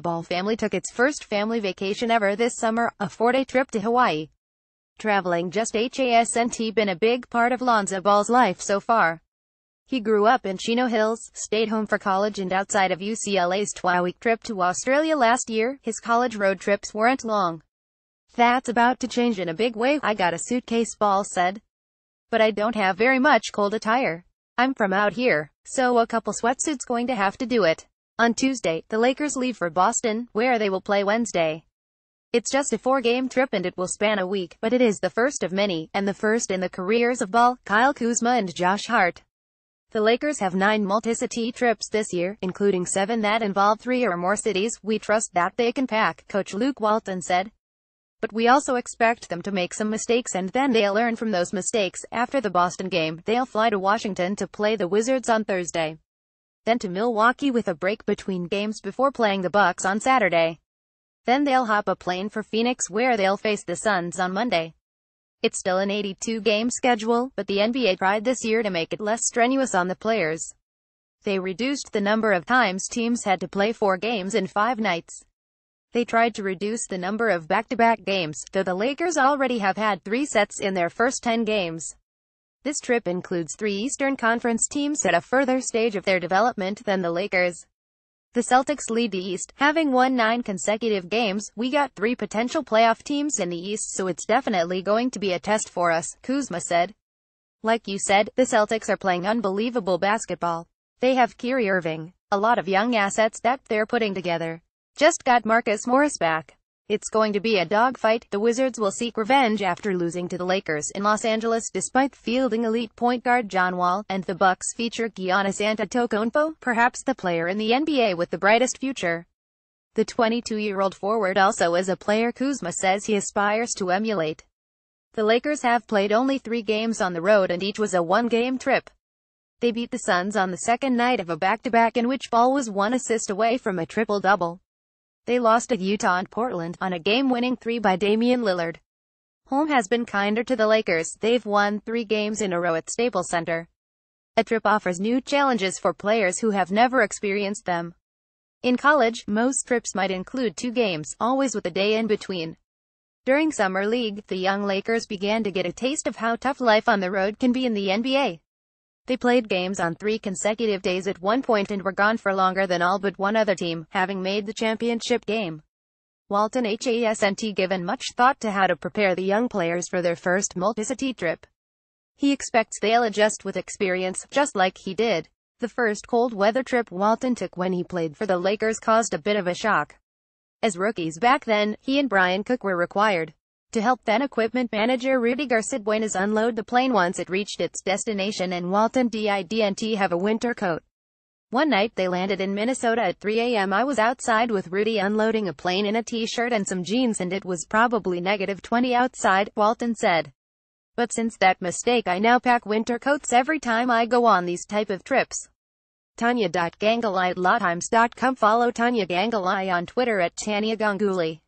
Ball family took its first family vacation ever this summer, a 4-day trip to Hawaii. Traveling just hasn't been a big part of Lonzo Ball's life so far. He grew up in Chino Hills, stayed home for college, and outside of UCLA's 12-week trip to Australia last year, his college road trips weren't long. That's about to change in a big way. I got a suitcase, Ball said. But I don't have very much cold attire. I'm from out here, so a couple sweatsuits going to have to do it. On Tuesday, the Lakers leave for Boston, where they will play Wednesday. It's just a 4-game trip and it will span a week, but it is the first of many, and the first in the careers of Ball, Kyle Kuzma and Josh Hart. The Lakers have 9 multi-city trips this year, including 7 that involve 3 or more cities. We trust that they can pack, Coach Luke Walton said. But we also expect them to make some mistakes and then they'll learn from those mistakes. After the Boston game, they'll fly to Washington to play the Wizards on Thursday. Then to Milwaukee with a break between games before playing the Bucks on Saturday. Then they'll hop a plane for Phoenix where they'll face the Suns on Monday. It's still an 82-game schedule, but the NBA tried this year to make it less strenuous on the players. They reduced the number of times teams had to play 4 games in 5 nights. They tried to reduce the number of back-to-back games, though the Lakers already have had 3 sets in their first 10 games. This trip includes 3 Eastern Conference teams at a further stage of their development than the Lakers. The Celtics lead the East, having won 9 consecutive games. We got 3 potential playoff teams in the East, so it's definitely going to be a test for us, Kuzma said. Like you said, the Celtics are playing unbelievable basketball. They have Kyrie Irving, a lot of young assets that they're putting together. Just got Marcus Morris back. It's going to be a dogfight. The Wizards will seek revenge after losing to the Lakers in Los Angeles despite fielding elite point guard John Wall, and the Bucks feature Giannis Antetokounmpo, perhaps the player in the NBA with the brightest future. The 22-year-old forward also is a player Kuzma says he aspires to emulate. The Lakers have played only 3 games on the road and each was a 1-game trip. They beat the Suns on the second night of a back-to-back in which Ball was 1 assist away from a triple-double. They lost at Utah and Portland, on a game-winning 3 by Damian Lillard. Home has been kinder to the Lakers. They've won 3 games in a row at Staples Center. A trip offers new challenges for players who have never experienced them. In college, most trips might include 2 games, always with a day in between. During Summer League, the young Lakers began to get a taste of how tough life on the road can be in the NBA. They played games on 3 consecutive days at one point and were gone for longer than all but one other team, having made the championship game. Walton hasn't given much thought to how to prepare the young players for their first multi-city trip. He expects they'll adjust with experience, just like he did. The first cold weather trip Walton took when he played for the Lakers caused a bit of a shock. As rookies back then, he and Brian Cook were required to help then equipment manager Rudy Garciduenas unload the plane once it reached its destination, and Walton didn't have a winter coat. One night they landed in Minnesota at 3 a.m. I was outside with Rudy unloading a plane in a t-shirt and some jeans and it was probably -20 outside, Walton said. But since that mistake I now pack winter coats every time I go on these type of trips. Tanya.Ganguly@lawtimes.com. Follow Tanya Ganguly on Twitter at Tanya Ganguly.